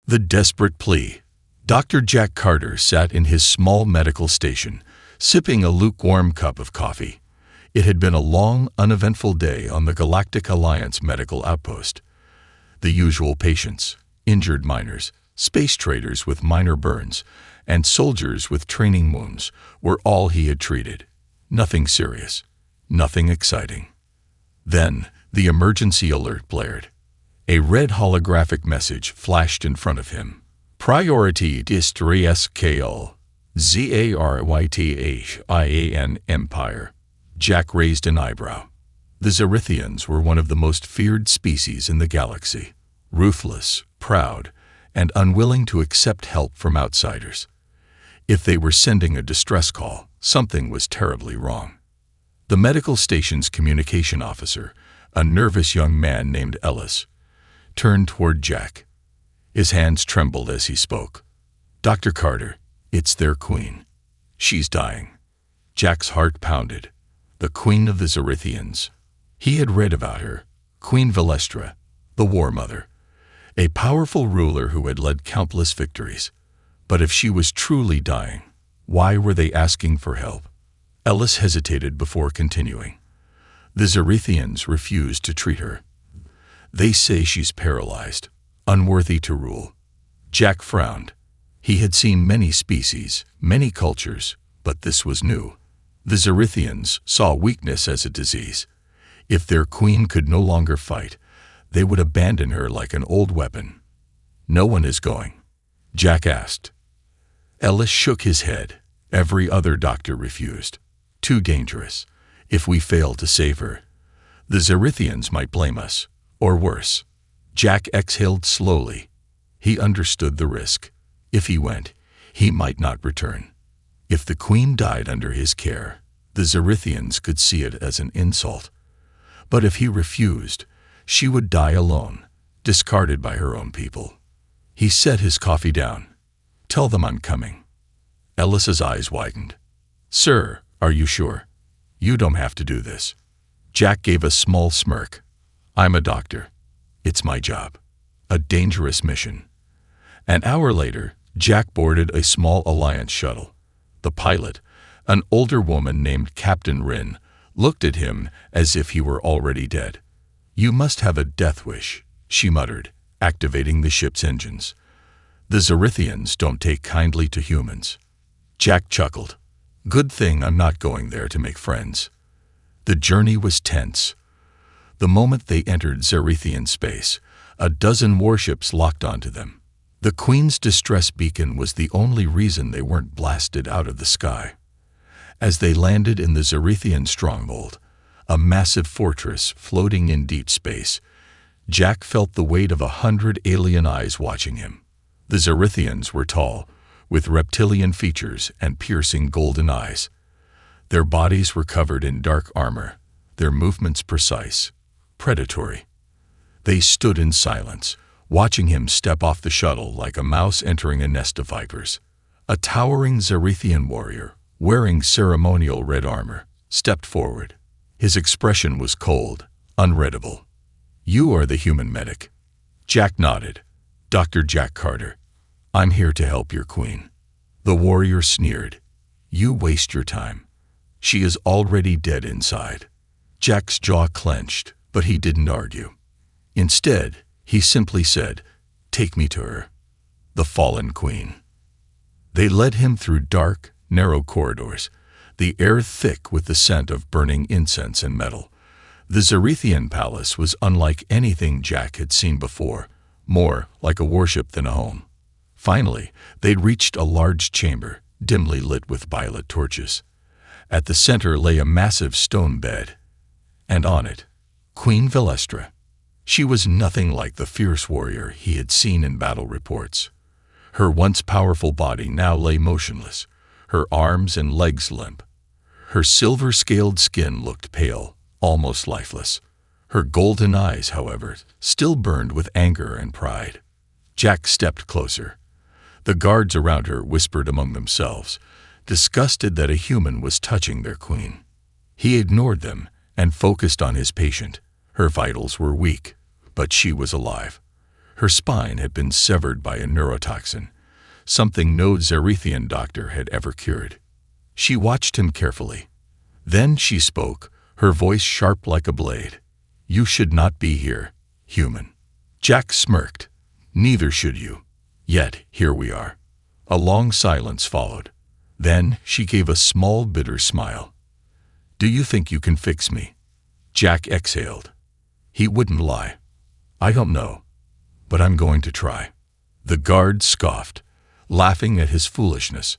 The desperate plea. Dr. Jack Carter sat in his small medical station, sipping a lukewarm cup of coffee. It had been a long, uneventful day on the Galactic Alliance medical outpost. The usual patients, injured miners, space traders with minor burns, and soldiers with training wounds were all he had treated. Nothing serious, nothing exciting. Then, the emergency alert blared. A red holographic message flashed in front of him. Priority distress KL. ZARYTHIAN Empire. Jack raised an eyebrow. The Zerithians were one of the most feared species in the galaxy. Ruthless, proud, and unwilling to accept help from outsiders. If they were sending a distress call, something was terribly wrong. The medical station's communication officer, a nervous young man named Ellis, turned toward Jack. His hands trembled as he spoke. "Dr. Carter, it's their queen. She's dying." Jack's heart pounded. The queen of the Zerithians. He had read about her, Queen Velestra, the War Mother, a powerful ruler who had led countless victories. But if she was truly dying, why were they asking for help? Ellis hesitated before continuing. The Zerithians refused to treat her. They say she's paralyzed, unworthy to rule. Jack frowned. He had seen many species, many cultures, but this was new. The Zerithians saw weakness as a disease. If their queen could no longer fight, they would abandon her like an old weapon. "No one is going?" Jack asked. Ellis shook his head. Every other doctor refused. "Too dangerous. If we fail to save her, the Zerithians might blame us. Or worse." Jack exhaled slowly. He understood the risk. If he went, he might not return. If the queen died under his care, the Zerithians could see it as an insult. But if he refused, she would die alone, discarded by her own people. He set his coffee down. "Tell them I'm coming." Ellis's eyes widened. "Sir, are you sure? You don't have to do this." Jack gave a small smirk. "I'm a doctor. It's my job. A dangerous mission." An hour later, Jack boarded a small Alliance shuttle. The pilot, an older woman named Captain Rin, looked at him as if he were already dead. "You must have a death wish," she muttered, activating the ship's engines. "The Zerithians don't take kindly to humans." Jack chuckled. "Good thing I'm not going there to make friends." The journey was tense. The moment they entered Zerithian space, a dozen warships locked onto them. The Queen's distress beacon was the only reason they weren't blasted out of the sky. As they landed in the Zerithian stronghold, a massive fortress floating in deep space, Jack felt the weight of 100 alien eyes watching him. The Zerithians were tall, with reptilian features and piercing golden eyes. Their bodies were covered in dark armor, their movements precise, predatory. They stood in silence, watching him step off the shuttle like a mouse entering a nest of vipers. A towering Zerithian warrior, wearing ceremonial red armor, stepped forward. His expression was cold, unreadable. "You are the human medic." Jack nodded. "Dr. Jack Carter. I'm here to help your queen." The warrior sneered. "You waste your time. She is already dead inside." Jack's jaw clenched, but he didn't argue. Instead, he simply said, "Take me to her, the fallen queen." They led him through dark, narrow corridors, the air thick with the scent of burning incense and metal. The Zerithian palace was unlike anything Jack had seen before, more like a worship than a home. Finally, they'd reached a large chamber, dimly lit with violet torches. At the center lay a massive stone bed, and on it, Queen Velestra. She was nothing like the fierce warrior he had seen in battle reports. Her once powerful body now lay motionless, her arms and legs limp. Her silver-scaled skin looked pale, almost lifeless. Her golden eyes, however, still burned with anger and pride. Jack stepped closer. The guards around her whispered among themselves, disgusted that a human was touching their queen. He ignored them and focused on his patient. Her vitals were weak, but she was alive. Her spine had been severed by a neurotoxin, something no Zerithian doctor had ever cured. She watched him carefully. Then she spoke, her voice sharp like a blade. "You should not be here, human." Jack smirked. "Neither should you. Yet here we are." A long silence followed. Then she gave a small, bitter smile. "Do you think you can fix me?" Jack exhaled. He wouldn't lie. "I don't know, but I'm going to try." The guard scoffed, laughing at his foolishness,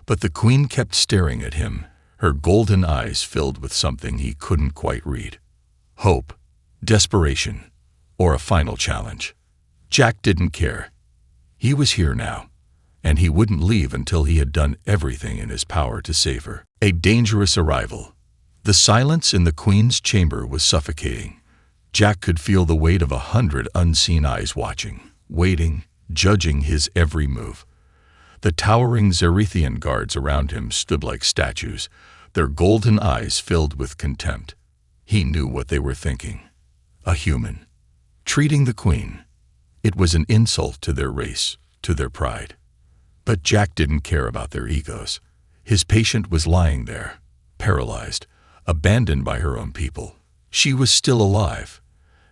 but the queen kept staring at him, her golden eyes filled with something he couldn't quite read. Hope, desperation, or a final challenge. Jack didn't care. He was here now, and he wouldn't leave until he had done everything in his power to save her. A dangerous arrival. The silence in the queen's chamber was suffocating. Jack could feel the weight of 100 unseen eyes watching, waiting, judging his every move. The towering Zerithian guards around him stood like statues, their golden eyes filled with contempt. He knew what they were thinking. A human. Treating the queen. It was an insult to their race, to their pride. But Jack didn't care about their egos. His patient was lying there, paralyzed, abandoned by her own people. She was still alive,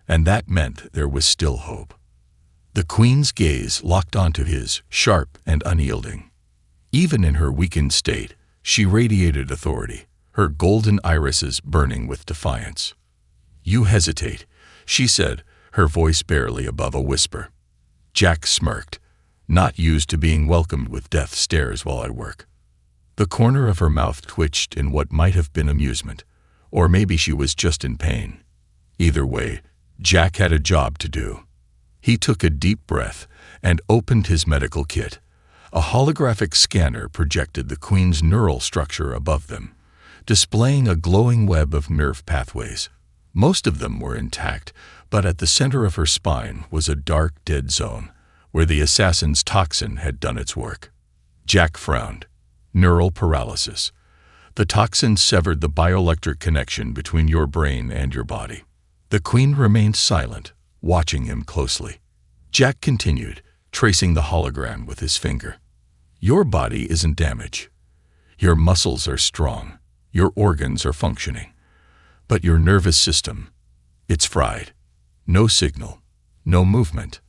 and that meant there was still hope. The queen's gaze locked onto his, sharp and unyielding. Even in her weakened state, she radiated authority, her golden irises burning with defiance. "You hesitate," she said, her voice barely above a whisper. Jack smirked, not used to being welcomed with death stares while at work. The corner of her mouth twitched in what might have been amusement, or maybe she was just in pain. Either way, Jack had a job to do. He took a deep breath and opened his medical kit. A holographic scanner projected the queen's neural structure above them, displaying a glowing web of nerve pathways. Most of them were intact, but at the center of her spine was a dark, dead zone, where the assassin's toxin had done its work. Jack frowned. Neural paralysis. The toxin severed the bioelectric connection between your brain and your body. The queen remained silent, watching him closely. Jack continued, tracing the hologram with his finger. "Your body isn't damaged. Your muscles are strong. Your organs are functioning. But your nervous system, it's fried. No signal. No movement."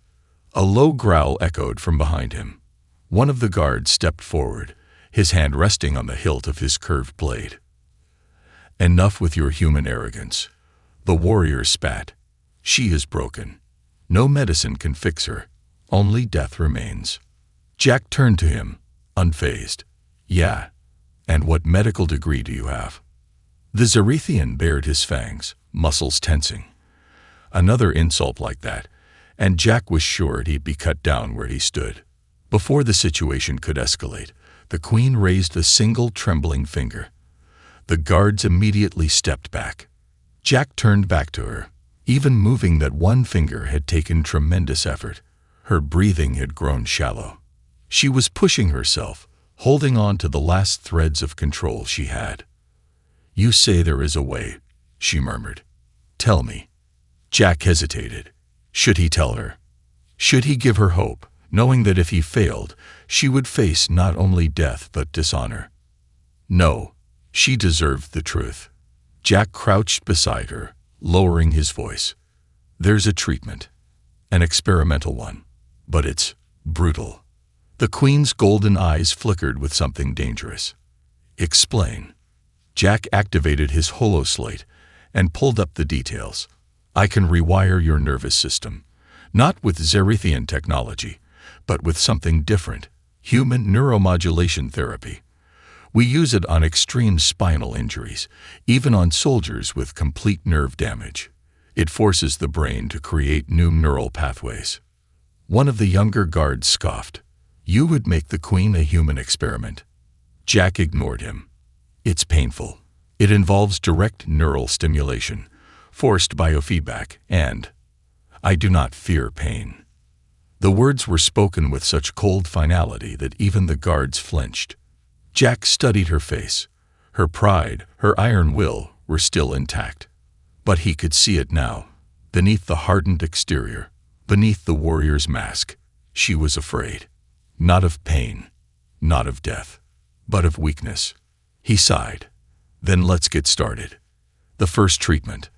A low growl echoed from behind him. One of the guards stepped forward, his hand resting on the hilt of his curved blade. "Enough with your human arrogance." The warrior spat. "She is broken. No medicine can fix her. Only death remains." Jack turned to him, unfazed. "Yeah. And what medical degree do you have?" The Zerithian bared his fangs, muscles tensing. Another insult like that, and Jack was sure he'd be cut down where he stood. Before the situation could escalate, the queen raised a single trembling finger. The guards immediately stepped back. Jack turned back to her. Even moving that one finger had taken tremendous effort. Her breathing had grown shallow. She was pushing herself, holding on to the last threads of control she had. "You say there is a way," she murmured. "Tell me." Jack hesitated. Should he tell her? Should he give her hope, knowing that if he failed, she would face not only death but dishonor? No, she deserved the truth. Jack crouched beside her, lowering his voice. "There's a treatment, an experimental one, but it's brutal." The queen's golden eyes flickered with something dangerous. "Explain." Jack activated his holoslate and pulled up the details. "I can rewire your nervous system, not with Zerithian technology, but with something different, human neuromodulation therapy. We use it on extreme spinal injuries, even on soldiers with complete nerve damage. It forces the brain to create new neural pathways." One of the younger guards scoffed. "You would make the queen a human experiment." Jack ignored him. "It's painful. It involves direct neural stimulation, forced biofeedback, and I do not fear pain." The words were spoken with such cold finality that even the guards flinched. Jack studied her face. Her pride, her iron will, were still intact. But he could see it now, beneath the hardened exterior. Beneath the warrior's mask, she was afraid. Not of pain, not of death, but of weakness. He sighed. Then let's get started. The first treatment.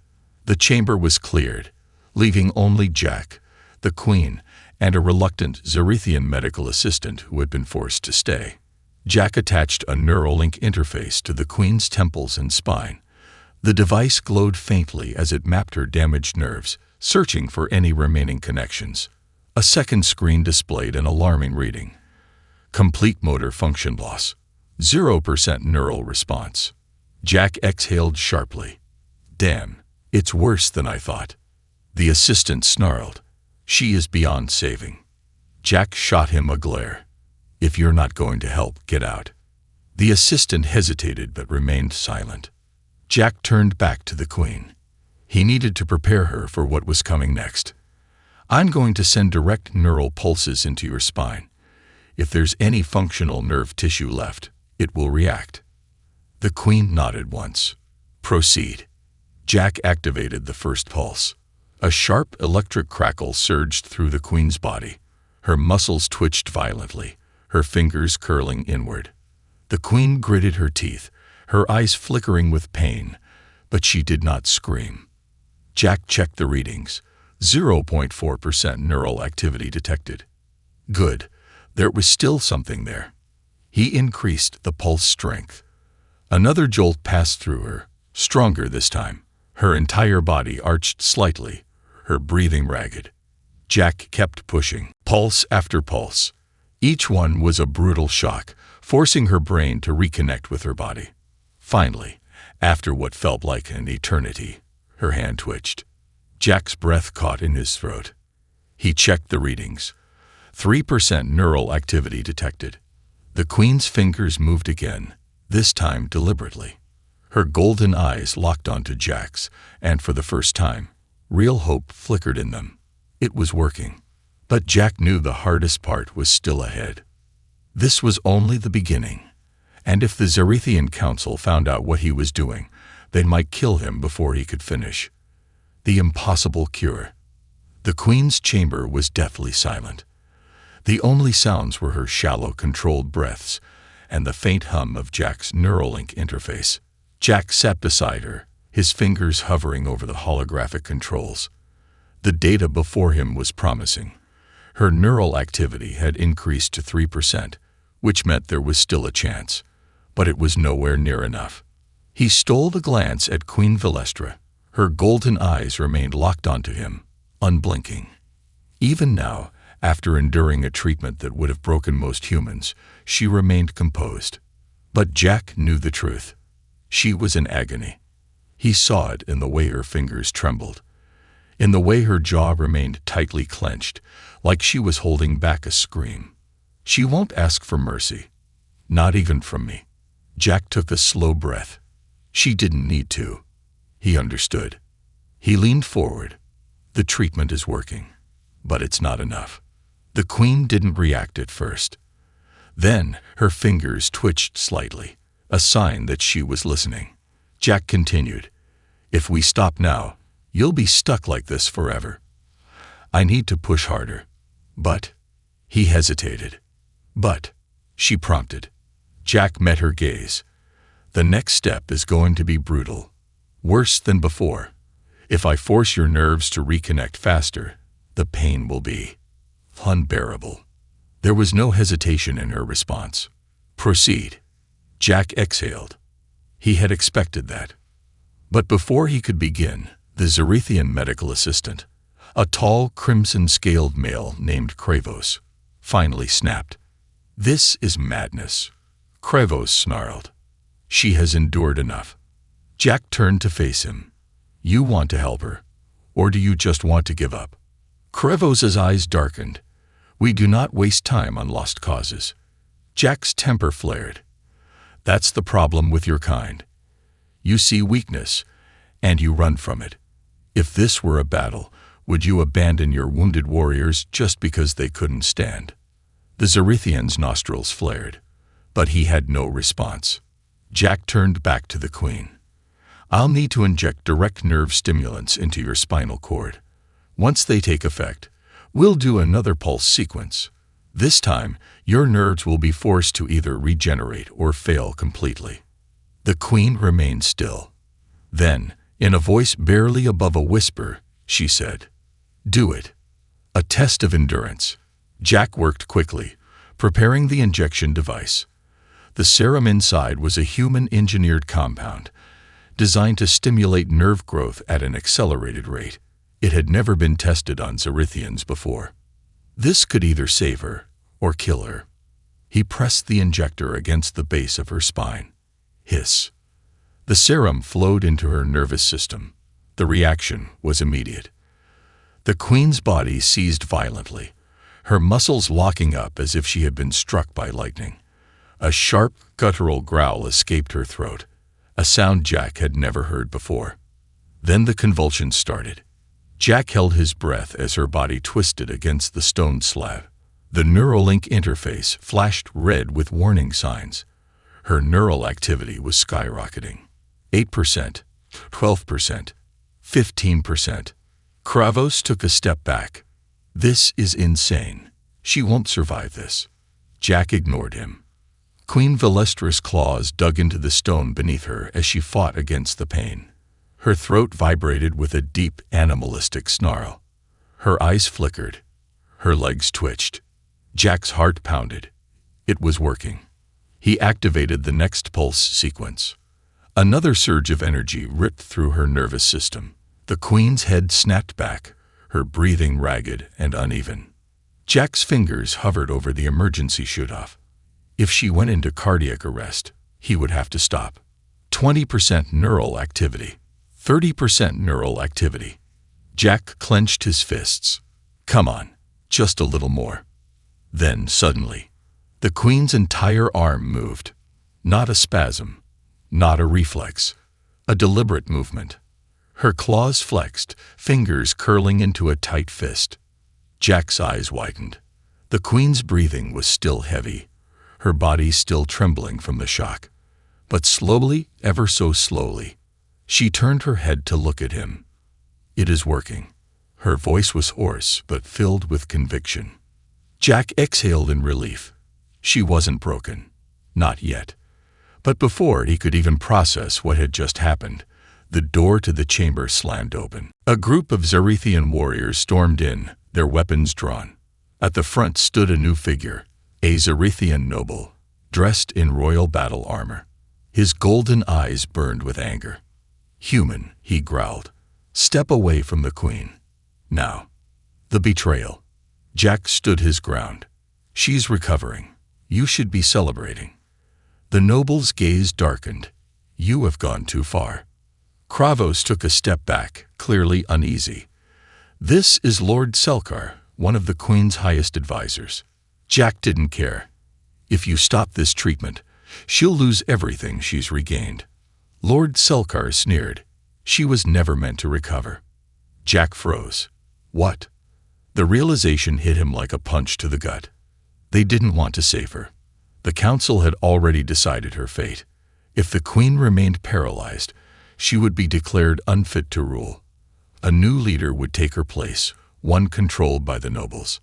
The chamber was cleared, leaving only Jack, the Queen, and a reluctant Zerithian medical assistant who had been forced to stay. Jack attached a Neuralink interface to the Queen's temples and spine. The device glowed faintly as it mapped her damaged nerves, searching for any remaining connections. A second screen displayed an alarming reading. Complete motor function loss. 0% neural response. Jack exhaled sharply. Damn, it's worse than I thought. The assistant snarled. She is beyond saving. Jack shot him a glare. If you're not going to help, get out. The assistant hesitated but remained silent. Jack turned back to the Queen. He needed to prepare her for what was coming next. I'm going to send direct neural pulses into your spine. If there's any functional nerve tissue left, it will react. The Queen nodded once. Proceed. Jack activated the first pulse. A sharp electric crackle surged through the Queen's body. Her muscles twitched violently, her fingers curling inward. The Queen gritted her teeth, her eyes flickering with pain, but she did not scream. Jack checked the readings. 0.4% neural activity detected. Good. There was still something there. He increased the pulse strength. Another jolt passed through her, stronger this time. Her entire body arched slightly, her breathing ragged. Jack kept pushing, pulse after pulse. Each one was a brutal shock, forcing her brain to reconnect with her body. Finally, after what felt like an eternity, her hand twitched. Jack's breath caught in his throat. He checked the readings. 3% neural activity detected. The Queen's fingers moved again, this time deliberately. Her golden eyes locked onto Jack's, and for the first time, real hope flickered in them. It was working. But Jack knew the hardest part was still ahead. This was only the beginning, and if the Zerithian Council found out what he was doing, they might kill him before he could finish. The impossible cure. The Queen's chamber was deathly silent. The only sounds were her shallow, controlled breaths and the faint hum of Jack's Neuralink interface. Jack sat beside her, his fingers hovering over the holographic controls. The data before him was promising. Her neural activity had increased to 3%, which meant there was still a chance, but it was nowhere near enough. He stole a glance at Queen Velestra. Her golden eyes remained locked onto him, unblinking. Even now, after enduring a treatment that would have broken most humans, she remained composed. But Jack knew the truth. She was in agony. He saw it in the way her fingers trembled, in the way her jaw remained tightly clenched, like she was holding back a scream. She won't ask for mercy, not even from me. Jack took a slow breath. She didn't need to. He understood. He leaned forward. The treatment is working, but it's not enough. The Queen didn't react at first. Then her fingers twitched slightly, a sign that she was listening. Jack continued, "If we stop now, you'll be stuck like this forever. I need to push harder." But he hesitated. "But," she prompted. Jack met her gaze. "The next step is going to be brutal. Worse than before. If I force your nerves to reconnect faster, the pain will be unbearable." There was no hesitation in her response. "Proceed." Jack exhaled. He had expected that. But before he could begin, the Zerithian medical assistant, a tall, crimson-scaled male named Kravos, finally snapped. "This is madness," Kravos snarled. "She has endured enough." Jack turned to face him. "You want to help her, or do you just want to give up?" Kravos's eyes darkened. "We do not waste time on lost causes." Jack's temper flared. "That's the problem with your kind. You see weakness, and you run from it. If this were a battle, would you abandon your wounded warriors just because they couldn't stand?" The Zerithian's nostrils flared, but he had no response. Jack turned back to the Queen. "I'll need to inject direct nerve stimulants into your spinal cord. Once they take effect, We'll do another pulse sequence. This time, your nerves will be forced to either regenerate or fail completely." The queen remained still. Then, in a voice barely above a whisper, she said, "Do it." A test of endurance. Jack worked quickly, preparing the injection device. The serum inside was a human-engineered compound, designed to stimulate nerve growth at an accelerated rate. It had never been tested on Zerithians before. This could either save her or kill her. He pressed the injector against the base of her spine. Hiss. The serum flowed into her nervous system. The reaction was immediate. The queen's body seized violently, her muscles locking up as if she had been struck by lightning. A sharp, guttural growl escaped her throat, a sound Jack had never heard before. Then the convulsions started. Jack held his breath as her body twisted against the stone slab. The Neuralink interface flashed red with warning signs. Her neural activity was skyrocketing. 8%, 12%, 15%. Kravos took a step back. "This is insane. She won't survive this." Jack ignored him. Queen Valestra's claws dug into the stone beneath her as she fought against the pain. Her throat vibrated with a deep, animalistic snarl. Her eyes flickered. Her legs twitched. Jack's heart pounded. It was working. He activated the next pulse sequence. Another surge of energy ripped through her nervous system. The queen's head snapped back, her breathing ragged and uneven. Jack's fingers hovered over the emergency shoot-off. If she went into cardiac arrest, he would have to stop. 20% neural activity. 30% neural activity. Jack clenched his fists. "Come on, just a little more." Then, suddenly, the queen's entire arm moved. Not a spasm, not a reflex, a deliberate movement. Her claws flexed, fingers curling into a tight fist. Jack's eyes widened. The queen's breathing was still heavy, her body still trembling from the shock. But slowly, ever so slowly, she turned her head to look at him. "It is working." Her voice was hoarse but filled with conviction. Jack exhaled in relief. She wasn't broken. Not yet. But before he could even process what had just happened, the door to the chamber slammed open. A group of Zerithian warriors stormed in, their weapons drawn. At the front stood a new figure, a Zerithian noble, dressed in royal battle armor. His golden eyes burned with anger. "Human," he growled. "Step away from the queen. Now." The betrayal. Jack stood his ground. "She's recovering. You should be celebrating." The noble's gaze darkened. "You have gone too far." Kravos took a step back, clearly uneasy. "This is Lord Selkar, one of the queen's highest advisors." Jack didn't care. "If you stop this treatment, she'll lose everything she's regained." Lord Selkar sneered. "She was never meant to recover." Jack froze. What? The realization hit him like a punch to the gut. They didn't want to save her. The council had already decided her fate. If the queen remained paralyzed, she would be declared unfit to rule. A new leader would take her place, one controlled by the nobles.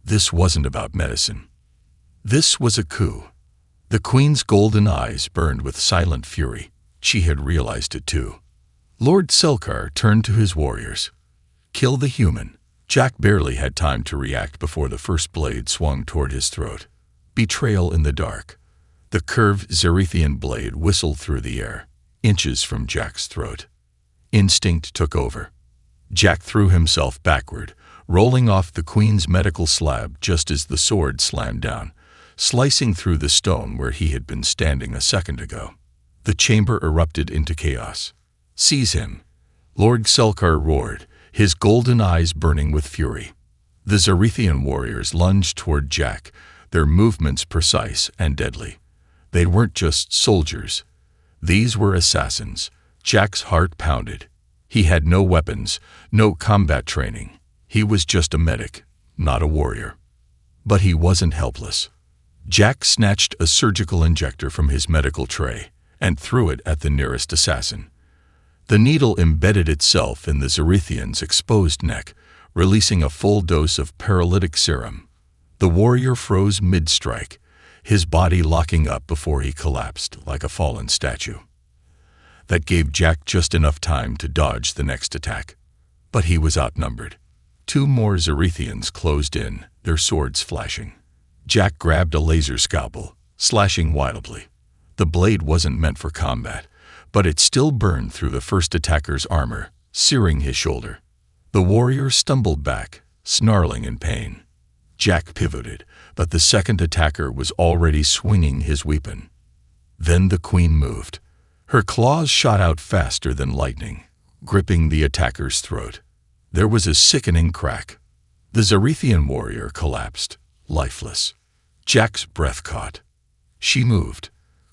This wasn't about medicine. This was a coup. The queen's golden eyes burned with silent fury. She had realized it too. Lord Selkar turned to his warriors. "Kill the human." Jack barely had time to react before the first blade swung toward his throat. Betrayal in the dark. The curved Zerithian blade whistled through the air, inches from Jack's throat. Instinct took over. Jack threw himself backward, rolling off the queen's medical slab just as the sword slammed down, slicing through the stone where he had been standing a second ago. The chamber erupted into chaos. "Seize him!" Lord Selkar roared, his golden eyes burning with fury. The Zerithian warriors lunged toward Jack, their movements precise and deadly. They weren't just soldiers. These were assassins. Jack's heart pounded. He had no weapons, no combat training. He was just a medic, not a warrior. But he wasn't helpless. Jack snatched a surgical injector from his medical tray and threw it at the nearest assassin. The needle embedded itself in the Zerithian's exposed neck, releasing a full dose of paralytic serum. The warrior froze mid-strike, his body locking up before he collapsed like a fallen statue. That gave Jack just enough time to dodge the next attack. But he was outnumbered. 2 more Zerithians closed in, their swords flashing. Jack grabbed a laser scalpel, slashing wildly. The blade wasn't meant for combat, but it still burned through the first attacker's armor, searing his shoulder. The warrior stumbled back, snarling in pain. Jack pivoted, but the second attacker was already swinging his weapon. Then the queen moved. Her claws shot out faster than lightning, gripping the attacker's throat. There was a sickening crack. The Zerithian warrior collapsed, lifeless. Jack's breath caught. She moved.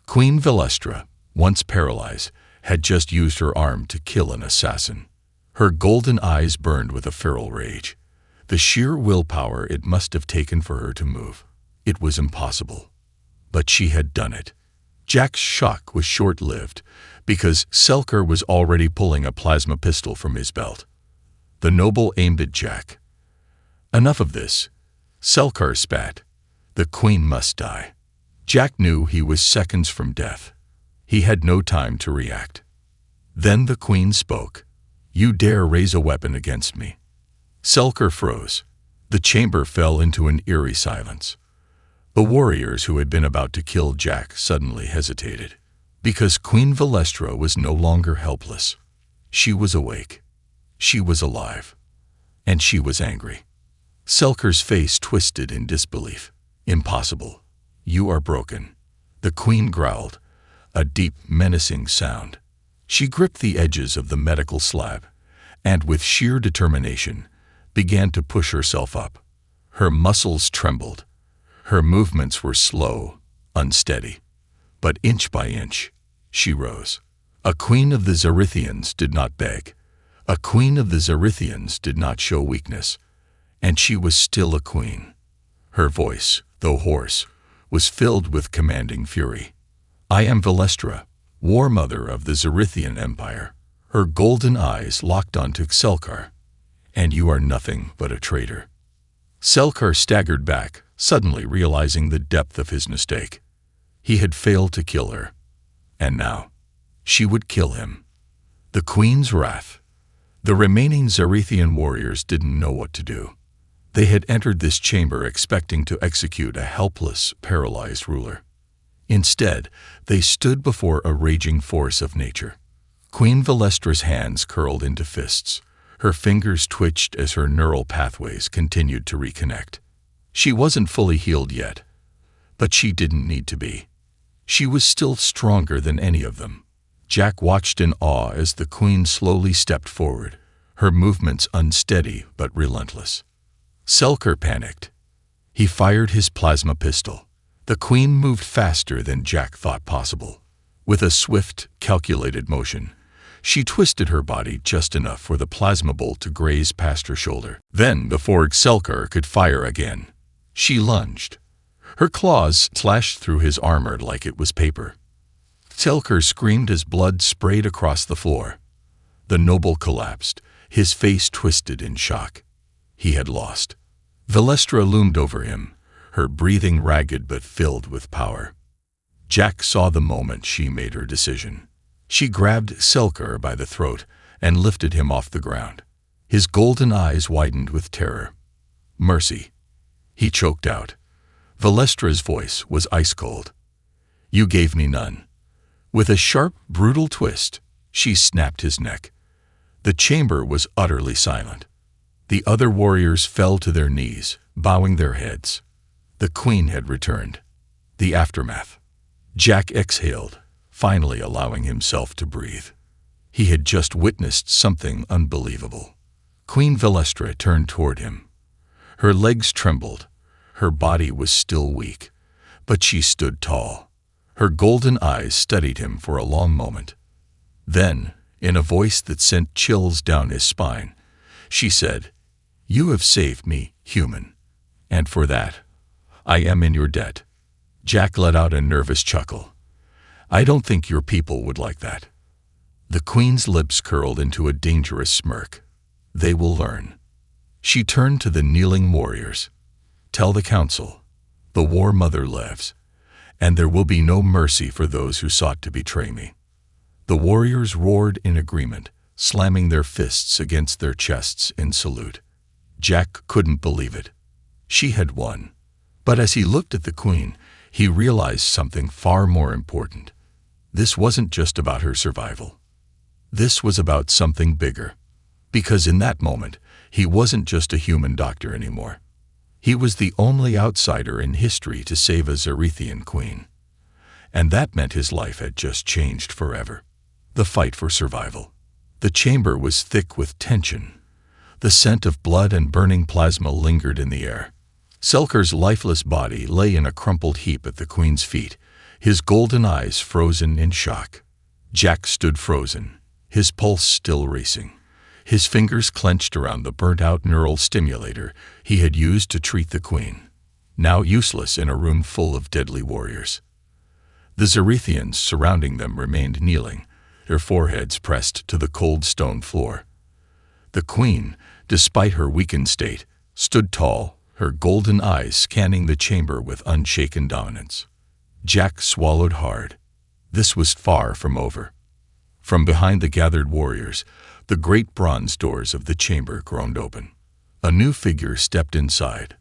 Queen Velestra, once paralyzed, had just used her arm to kill an assassin. Her golden eyes burned with a feral rage. The sheer willpower it must have taken for her to move. It was impossible. But she had done it. Jack's shock was short-lived, because Selker was already pulling a plasma pistol from his belt. The noble aimed at Jack. Enough of this. Selker spat. The queen must die. Jack knew he was seconds from death. He had no time to react. Then the queen spoke. "You dare raise a weapon against me?" Selker froze. The chamber fell into an eerie silence. The warriors who had been about to kill Jack suddenly hesitated, because Queen Velestra was no longer helpless. She was awake. She was alive. And she was angry. Selker's face twisted in disbelief. "Impossible. You are broken." The queen growled, a deep, menacing sound. She gripped the edges of the medical slab, and with sheer determination, began to push herself up. Her muscles trembled. Her movements were slow, unsteady. But inch by inch, she rose. A queen of the Zerithians did not beg. A queen of the Zerithians did not show weakness. And she was still a queen. Her voice, though hoarse, was filled with commanding fury. "I am Velestra, war mother of the Zerithian Empire." Her golden eyes locked onto Selkar. "And you are nothing but a traitor." Selkar staggered back, suddenly realizing the depth of his mistake. He had failed to kill her. And now, she would kill him. The queen's wrath. The remaining Zerithian warriors didn't know what to do. They had entered this chamber expecting to execute a helpless, paralyzed ruler. Instead, they stood before a raging force of nature. Queen Velestra's hands curled into fists. Her fingers twitched as her neural pathways continued to reconnect. She wasn't fully healed yet, but she didn't need to be. She was still stronger than any of them. Jack watched in awe as the queen slowly stepped forward, her movements unsteady but relentless. Selker panicked. He fired his plasma pistol. The queen moved faster than Jack thought possible. With a swift, calculated motion, she twisted her body just enough for the plasma bolt to graze past her shoulder. Then, before Selker could fire again, she lunged. Her claws slashed through his armor like it was paper. Selker screamed as blood sprayed across the floor. The noble collapsed, his face twisted in shock. He had lost. Velestra loomed over him, her breathing ragged but filled with power. Jack saw the moment she made her decision. She grabbed Selker by the throat and lifted him off the ground. His golden eyes widened with terror. "Mercy," he choked out. Velestra's voice was ice-cold. "You gave me none." With a sharp, brutal twist, she snapped his neck. The chamber was utterly silent. The other warriors fell to their knees, bowing their heads. The queen had returned. The aftermath. Jack exhaled, finally allowing himself to breathe. He had just witnessed something unbelievable. Queen Velestra turned toward him. Her legs trembled. Her body was still weak, but she stood tall. Her golden eyes studied him for a long moment. Then, in a voice that sent chills down his spine, she said, "You have saved me, human, and for that, I am in your debt." Jack let out a nervous chuckle. "I don't think your people would like that." The queen's lips curled into a dangerous smirk. "They will learn." She turned to the kneeling warriors. "Tell the council, the War Mother lives, and there will be no mercy for those who sought to betray me." The warriors roared in agreement, slamming their fists against their chests in salute. Jack couldn't believe it. She had won. But as he looked at the queen, he realized something far more important. This wasn't just about her survival. This was about something bigger. Because in that moment, he wasn't just a human doctor anymore. He was the only outsider in history to save a Zerithian queen. And that meant his life had just changed forever. The fight for survival. The chamber was thick with tension. The scent of blood and burning plasma lingered in the air. Selker's lifeless body lay in a crumpled heap at the queen's feet, his golden eyes frozen in shock. Jack stood frozen, his pulse still racing, his fingers clenched around the burnt-out neural stimulator he had used to treat the queen, now useless in a room full of deadly warriors. The Zerithians surrounding them remained kneeling, their foreheads pressed to the cold stone floor. The queen, despite her weakened state, stood tall, her golden eyes scanning the chamber with unshaken dominance. Jack swallowed hard. This was far from over. From behind the gathered warriors, the great bronze doors of the chamber groaned open. A new figure stepped inside.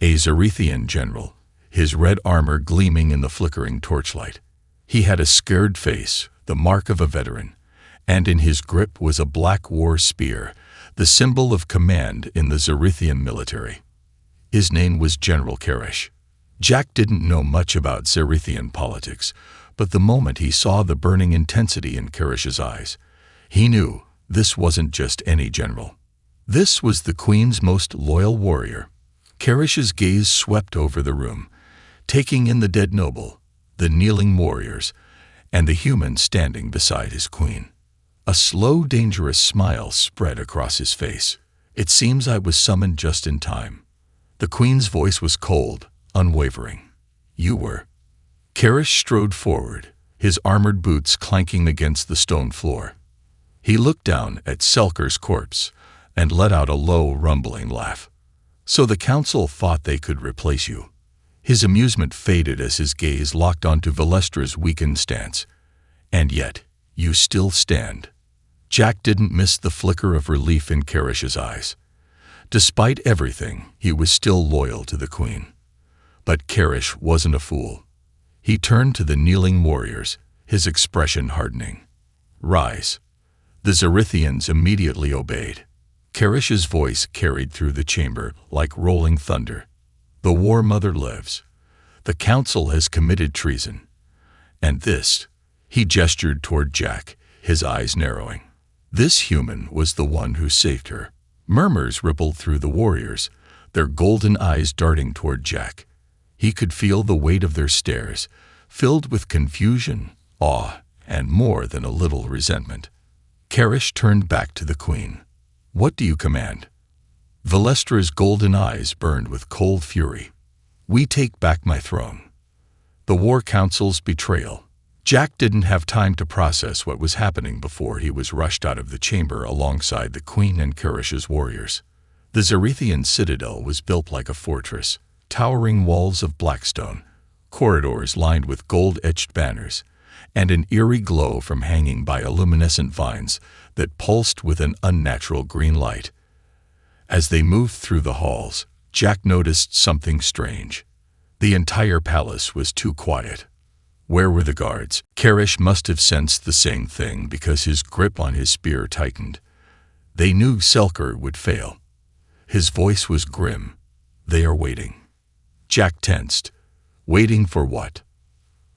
A Zerithian general, his red armor gleaming in the flickering torchlight. He had a scared face, the mark of a veteran, and in his grip was a black war spear, the symbol of command in the Zerithian military. His name was General Karish. Jack didn't know much about Zerithian politics, but the moment he saw the burning intensity in Karish's eyes, he knew this wasn't just any general. This was the queen's most loyal warrior. Karish's gaze swept over the room, taking in the dead noble, the kneeling warriors, and the human standing beside his queen. A slow, dangerous smile spread across his face. "It seems I was summoned just in time." The queen's voice was cold, unwavering. "You were." Karish strode forward, his armored boots clanking against the stone floor. He looked down at Selker's corpse and let out a low, rumbling laugh. "So the council thought they could replace you." His amusement faded as his gaze locked onto Valestra's weakened stance. "And yet, you still stand." Jack didn't miss the flicker of relief in Karish's eyes. Despite everything, he was still loyal to the queen. But Karish wasn't a fool. He turned to the kneeling warriors, his expression hardening. "Rise." The Zerithians immediately obeyed. Karish's voice carried through the chamber like rolling thunder. "The War Mother lives. The council has committed treason. And this," he gestured toward Jack, his eyes narrowing. "This human was the one who saved her." Murmurs rippled through the warriors, their golden eyes darting toward Jack. He could feel the weight of their stares, filled with confusion, awe, and more than a little resentment. Karish turned back to the queen. "What do you command?" Valestra's golden eyes burned with cold fury. "We take back my throne." The War Council's betrayal. Jack didn't have time to process what was happening before he was rushed out of the chamber alongside the queen and Karish's warriors. The Zerithian citadel was built like a fortress, towering walls of blackstone, corridors lined with gold-etched banners, and an eerie glow from hanging bioluminescent vines that pulsed with an unnatural green light. As they moved through the halls, Jack noticed something strange. The entire palace was too quiet. Where were the guards? Karish must have sensed the same thing because his grip on his spear tightened. They knew Selker would fail. His voice was grim. "They are waiting." Jack tensed. Waiting for what?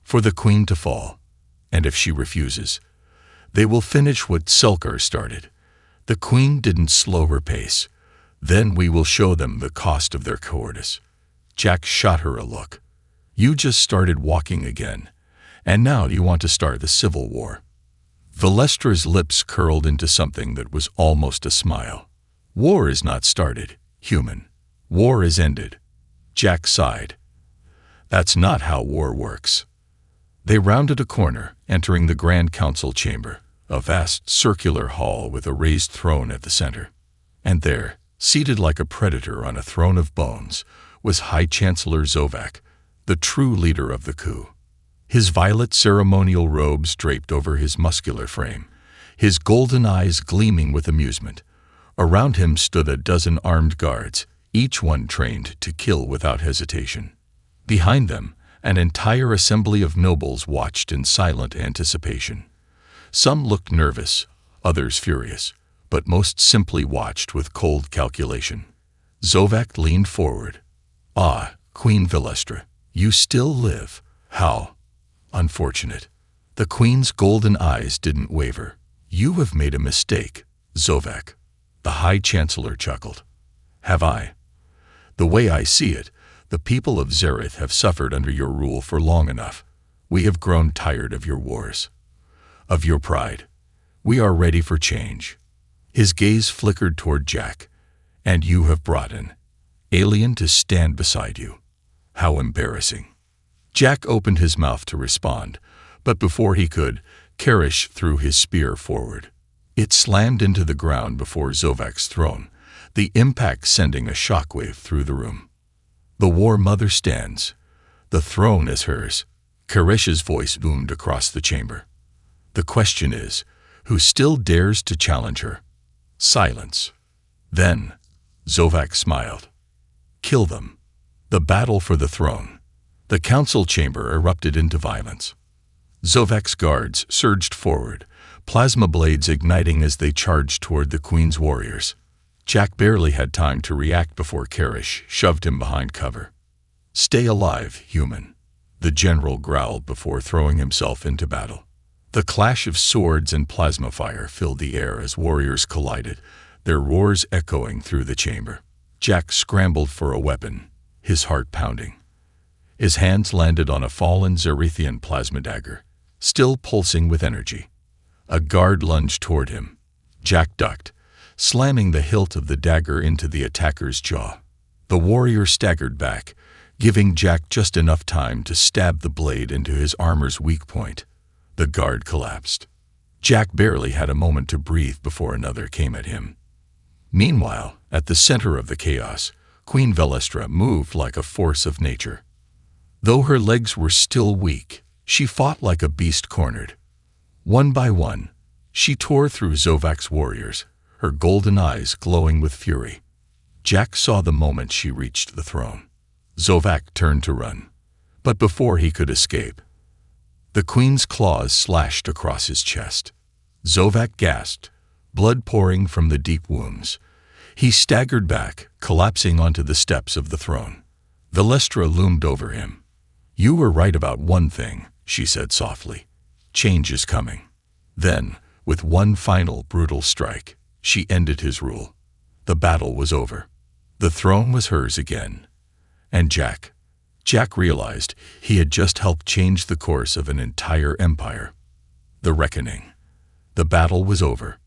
For the queen to fall. And if she refuses, they will finish what Selker started. The queen didn't slow her pace. Then we will show them the cost of their cowardice. Jack shot her a look. "You just started walking again. And now you want to start the civil war." Valestra's lips curled into something that was almost a smile. "War is not started, human. War is ended." Jack sighed. "That's not how war works." They rounded a corner, entering the Grand Council chamber, a vast circular hall with a raised throne at the center. And there, Seated like a predator on a throne of bones was High Chancellor Zovak, the true leader of the coup. His violet ceremonial robes draped over his muscular frame, his golden eyes gleaming with amusement. Around him stood a dozen armed guards, each one trained to kill without hesitation. Behind them, an entire assembly of nobles watched in silent anticipation. Some looked nervous, others furious, but most simply watched with cold calculation. Zovak leaned forward. "Ah, Queen Velestra, you still live. How unfortunate." The queen's golden eyes didn't waver. "You have made a mistake, Zovak." The High Chancellor chuckled. "Have I? The way I see it, the people of Zereth have suffered under your rule for long enough. We have grown tired of your wars, of your pride. We are ready for change." His gaze flickered toward Jack. "And you have brought an alien to stand beside you. How embarrassing." Jack opened his mouth to respond, but before he could, Karish threw his spear forward. It slammed into the ground before Zovak's throne, the impact sending a shockwave through the room. "The War Mother stands. The throne is hers." Karish's voice boomed across the chamber. "The question is, who still dares to challenge her?" Silence. Then, Zovak smiled. "Kill them." The battle for the throne. The council chamber erupted into violence. Zovak's guards surged forward, plasma blades igniting as they charged toward the queen's warriors. Jack barely had time to react before Karish shoved him behind cover. "Stay alive, human," the general growled before throwing himself into battle. The clash of swords and plasma fire filled the air as warriors collided, their roars echoing through the chamber. Jack scrambled for a weapon, his heart pounding. His hands landed on a fallen Zerethian plasma dagger, still pulsing with energy. A guard lunged toward him. Jack ducked, slamming the hilt of the dagger into the attacker's jaw. The warrior staggered back, giving Jack just enough time to stab the blade into his armor's weak point. The guard collapsed. Jack barely had a moment to breathe before another came at him. Meanwhile, at the center of the chaos, Queen Velestra moved like a force of nature. Though her legs were still weak, she fought like a beast cornered. One by one, she tore through Zovak's warriors, her golden eyes glowing with fury. Jack saw the moment she reached the throne. Zovak turned to run, but before he could escape, the queen's claws slashed across his chest. Zovak gasped, blood pouring from the deep wounds. He staggered back, collapsing onto the steps of the throne. Velestra loomed over him. "You were right about one thing," she said softly. "Change is coming." Then, with one final brutal strike, she ended his rule. The battle was over. The throne was hers again. And Jack realized he had just helped change the course of an entire empire. The reckoning. The battle was over.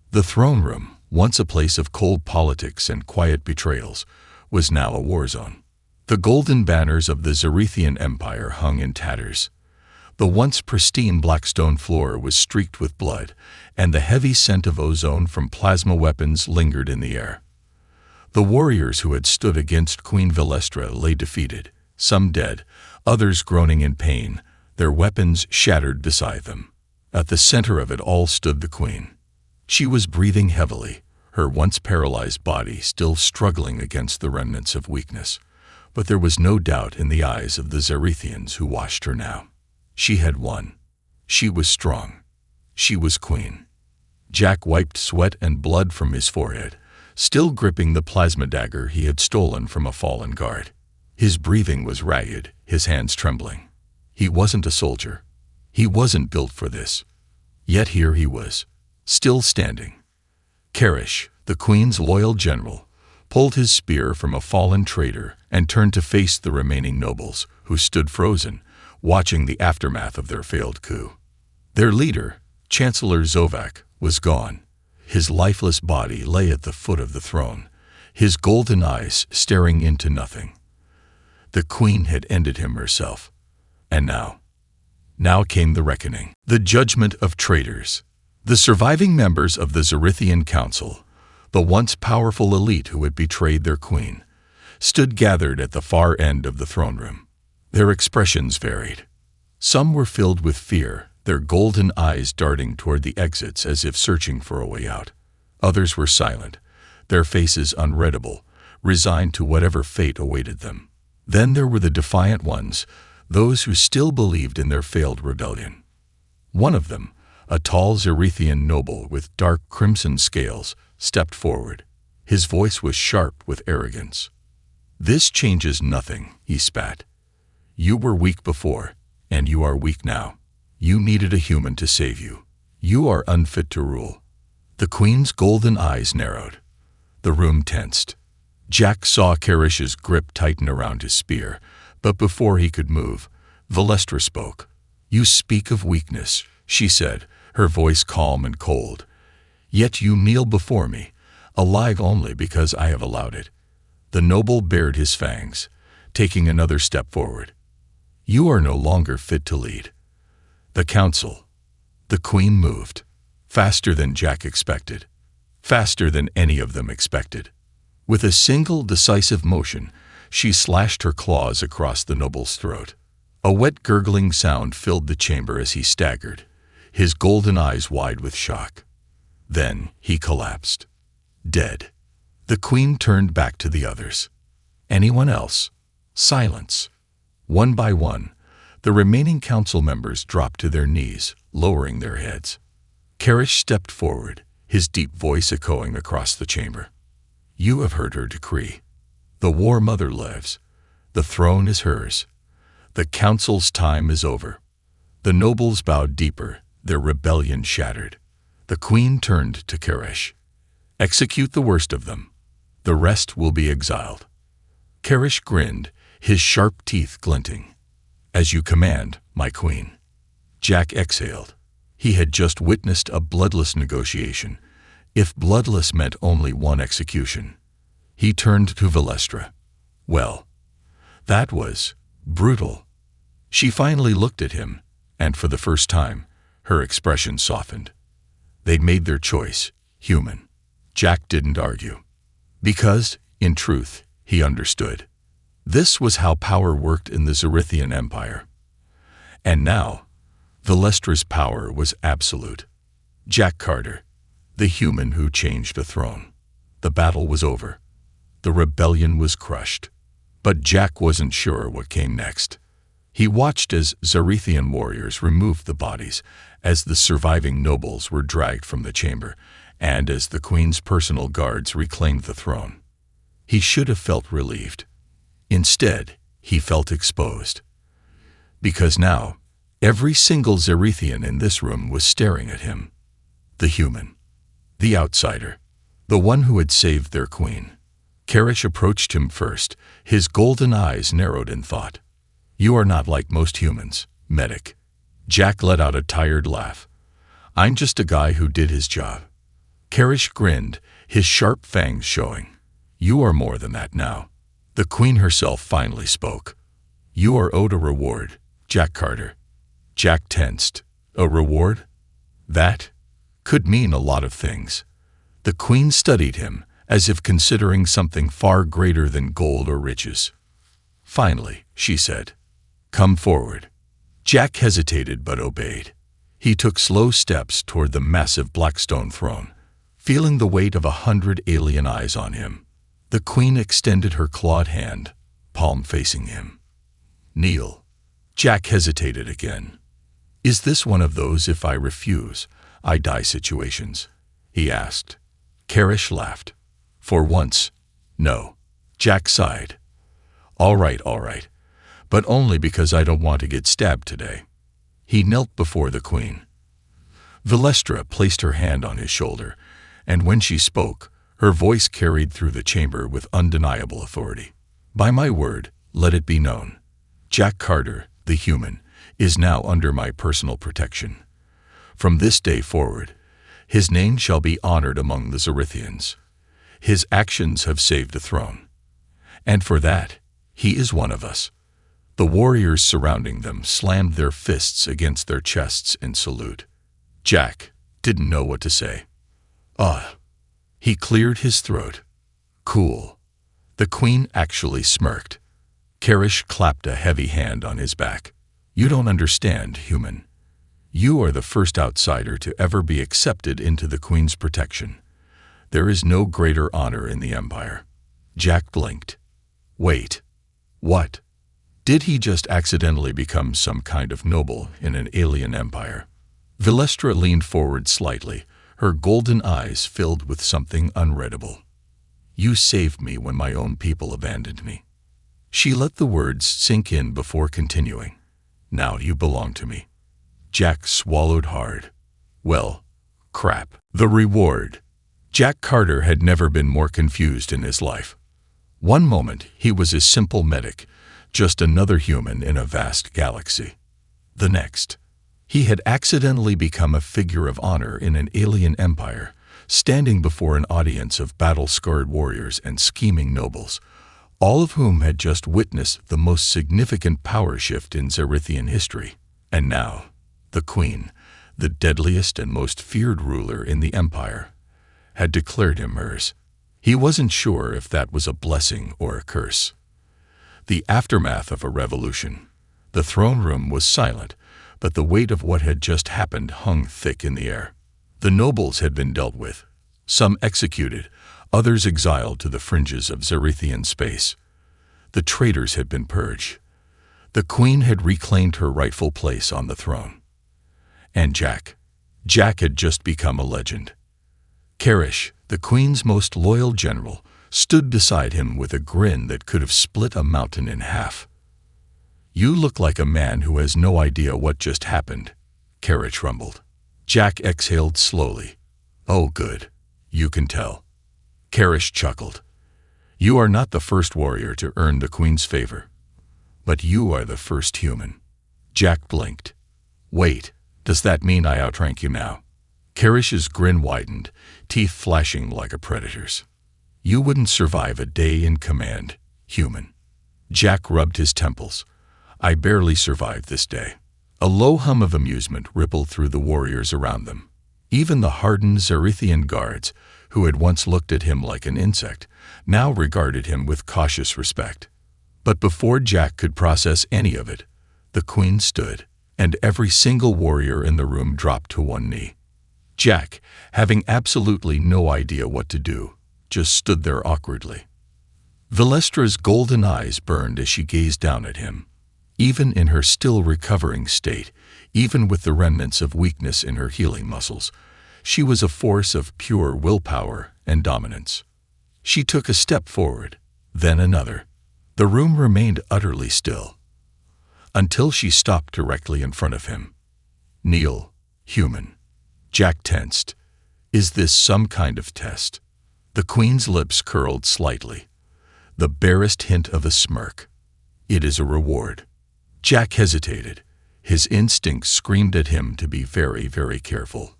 The throne room, once a place of cold politics and quiet betrayals, was now a war zone. The golden banners of the Zerethian Empire hung in tatters. The once pristine blackstone floor was streaked with blood, and the heavy scent of ozone from plasma weapons lingered in the air. The warriors who had stood against Queen Velestra lay defeated, some dead, others groaning in pain, their weapons shattered beside them. At the center of it all stood the queen. She was breathing heavily, her once paralyzed body still struggling against the remnants of weakness. But there was no doubt in the eyes of the Zerethians who watched her now. She had won. She was strong. She was queen. Jack wiped sweat and blood from his forehead, still gripping the plasma dagger he had stolen from a fallen guard. His breathing was ragged, his hands trembling. He wasn't a soldier. He wasn't built for this. Yet here he was, still standing. Karish, the queen's loyal general, pulled his spear from a fallen traitor and turned to face the remaining nobles, who stood frozen, watching the aftermath of their failed coup. Their leader, Chancellor Zovak, was gone. His lifeless body lay at the foot of the throne, his golden eyes staring into nothing. The queen had ended him herself. And now came the reckoning. The judgment of traitors. The surviving members of the Zerethian Council, the once powerful elite who had betrayed their queen, stood gathered at the far end of the throne room. Their expressions varied. Some were filled with fear, their golden eyes darting toward the exits as if searching for a way out. Others were silent, their faces unreadable, resigned to whatever fate awaited them. Then there were the defiant ones, those who still believed in their failed rebellion. One of them, a tall Zerithian noble with dark crimson scales, stepped forward. His voice was sharp with arrogance. "This changes nothing," he spat. "You were weak before, and you are weak now. You needed a human to save you. You are unfit to rule." The queen's golden eyes narrowed. The room tensed. Jack saw Karish's grip tighten around his spear, but before he could move, Valestra spoke. "You speak of weakness," she said, her voice calm and cold. "Yet you kneel before me, alive only because I have allowed it." The noble bared his fangs, taking another step forward. "You are no longer fit to lead." The council. The queen moved, faster than Jack expected, faster than any of them expected. With a single decisive motion, she slashed her claws across the noble's throat. A wet gurgling sound filled the chamber as he staggered, his golden eyes wide with shock. Then he collapsed, dead. The queen turned back to the others. Anyone else? Silence. One by one, the remaining council members dropped to their knees, lowering their heads. Karish stepped forward, his deep voice echoing across the chamber. "You have heard her decree. The War Mother lives. The throne is hers. The council's time is over." The nobles bowed deeper, their rebellion shattered. The queen turned to Karish. "Execute the worst of them. The rest will be exiled." Karish grinned, his sharp teeth glinting. "As you command, my queen." Jack exhaled. He had just witnessed a bloodless negotiation, if bloodless meant only one execution. He turned to Valestra. "Well, that was brutal." She finally looked at him, and for the first time, her expression softened. They'd made their choice, human. Jack didn't argue. Because, in truth, he understood. This was how power worked in the Zerithian Empire. And now, Valestra's power was absolute. Jack Carter, the human who changed a throne. The battle was over. The rebellion was crushed. But Jack wasn't sure what came next. He watched as Zerithian warriors removed the bodies, as the surviving nobles were dragged from the chamber, and as the queen's personal guards reclaimed the throne. He should have felt relieved. Instead, he felt exposed. Because now, every single Zerithian in this room was staring at him. The human. The outsider. The one who had saved their queen. Karish approached him first, his golden eyes narrowed in thought. "You are not like most humans, medic." Jack let out a tired laugh. "I'm just a guy who did his job." Karish grinned, his sharp fangs showing. "You are more than that now." The queen herself finally spoke. "You are owed a reward, Jack Carter." Jack tensed. A reward? That could mean a lot of things. The queen studied him, as if considering something far greater than gold or riches. "Finally," she said, "come forward." Jack hesitated but obeyed. He took slow steps toward the massive blackstone throne, feeling the weight of 100 alien eyes on him. The queen extended her clawed hand, palm facing him. "Kneel." Jack hesitated again. "Is this one of those if I refuse, I die situations?" he asked. Karish laughed. "For once, no." Jack sighed. All right, but only because I don't want to get stabbed today." He knelt before the queen. Valestra placed her hand on his shoulder, and when she spoke, her voice carried through the chamber with undeniable authority. "By my word, let it be known. Jack Carter, the human, is now under my personal protection. From this day forward, his name shall be honored among the Zerithians. His actions have saved the throne. And for that, he is one of us." The warriors surrounding them slammed their fists against their chests in salute. Jack didn't know what to say. He cleared his throat. Cool. The Queen actually smirked. Karish clapped a heavy hand on his back. You don't understand, human. You are the first outsider to ever be accepted into the Queen's protection. There is no greater honor in the Empire. Jack blinked. Wait. What? Did he just accidentally become some kind of noble in an alien empire? Vilestra leaned forward slightly, her golden eyes filled with something unreadable. You saved me when my own people abandoned me. She let the words sink in before continuing. Now you belong to me. Jack swallowed hard. Well, crap. The reward. Jack Carter had never been more confused in his life. One moment he was a simple medic, just another human in a vast galaxy. The next, he had accidentally become a figure of honor in an alien empire, standing before an audience of battle-scarred warriors and scheming nobles, all of whom had just witnessed the most significant power shift in Zerithian history. And now, the Queen, the deadliest and most feared ruler in the empire, had declared him hers. He wasn't sure if that was a blessing or a curse. The aftermath of a revolution. The throne room was silent, but the weight of what had just happened hung thick in the air. The nobles had been dealt with, some executed, others exiled to the fringes of Zerithian space. The traitors had been purged. The Queen had reclaimed her rightful place on the throne. And Jack had just become a legend. Karish, the Queen's most loyal general, stood beside him with a grin that could have split a mountain in half. You look like a man who has no idea what just happened, Karish rumbled. Jack exhaled slowly. Oh good, you can tell. Karish chuckled. You are not the first warrior to earn the Queen's favor, but you are the first human. Jack blinked. Wait, does that mean I outrank you now? Karish's grin widened, teeth flashing like a predator's. You wouldn't survive a day in command, human. Jack rubbed his temples. I barely survived this day. A low hum of amusement rippled through the warriors around them. Even the hardened Zerithian guards, who had once looked at him like an insect, now regarded him with cautious respect. But before Jack could process any of it, the Queen stood, and every single warrior in the room dropped to one knee. Jack, having absolutely no idea what to do, just stood there awkwardly. Vilestra's golden eyes burned as she gazed down at him. Even in her still recovering state, even with the remnants of weakness in her healing muscles, she was a force of pure willpower and dominance. She took a step forward, then another. The room remained utterly still, until she stopped directly in front of him. Kneel, human. Jack tensed. Is this some kind of test? The Queen's lips curled slightly, the barest hint of a smirk. It is a reward. Jack hesitated. His instincts screamed at him to be very, very careful.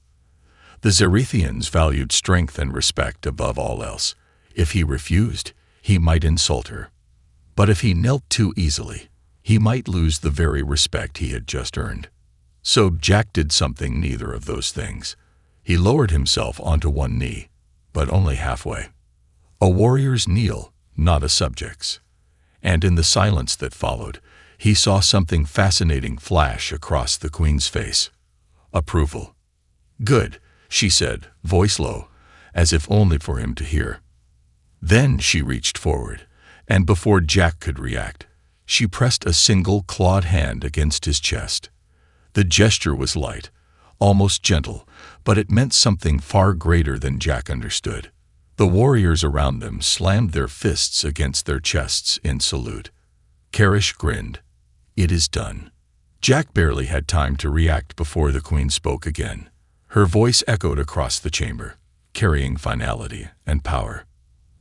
The Zerithians valued strength and respect above all else. If he refused, he might insult her. But if he knelt too easily, he might lose the very respect he had just earned. So Jack did something neither of those things. He lowered himself onto one knee, but only halfway. A warrior's kneel, not a subject's. And in the silence that followed, he saw something fascinating flash across the Queen's face. Approval. Good, she said, voice low, as if only for him to hear. Then she reached forward, and before Jack could react, she pressed a single clawed hand against his chest. The gesture was light, almost gentle, but it meant something far greater than Jack understood. The warriors around them slammed their fists against their chests in salute. Karish grinned. It is done. Jack barely had time to react before the Queen spoke again. Her voice echoed across the chamber, carrying finality and power.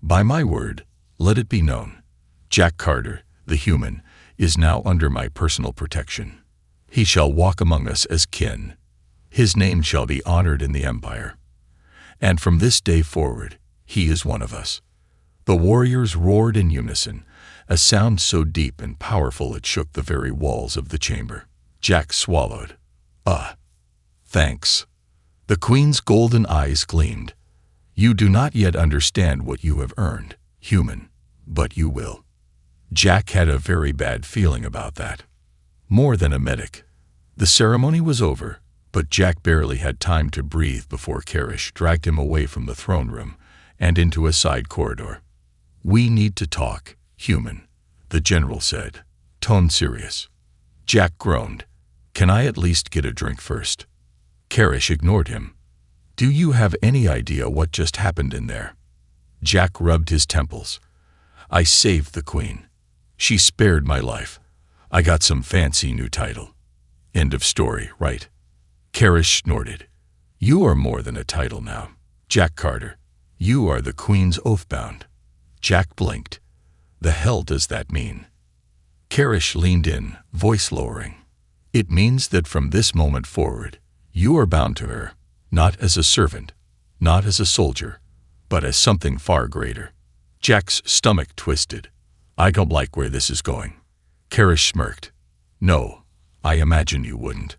By my word, let it be known. Jack Carter, the human, is now under my personal protection. He shall walk among us as kin. His name shall be honored in the Empire. And from this day forward, he is one of us. The warriors roared in unison, a sound so deep and powerful it shook the very walls of the chamber. Jack swallowed. Thanks. The Queen's golden eyes gleamed. You do not yet understand what you have earned, human, but you will. Jack had a very bad feeling about that. More than a medic. The ceremony was over, but Jack barely had time to breathe before Karish dragged him away from the throne room and into a side corridor. "We need to talk, human," the general said, tone serious. Jack groaned. "Can I at least get a drink first?" Karish ignored him. "Do you have any idea what just happened in there?" Jack rubbed his temples. "I saved the queen. She spared my life. I got some fancy new title. End of story, right?" Karish snorted. "You are more than a title now, Jack Carter. You are the Queen's Oathbound." Jack blinked. "The hell does that mean?" Karish leaned in, voice lowering. "It means that from this moment forward, you are bound to her, not as a servant, not as a soldier, but as something far greater." Jack's stomach twisted. "I don't like where this is going." Karish smirked. "No, I imagine you wouldn't."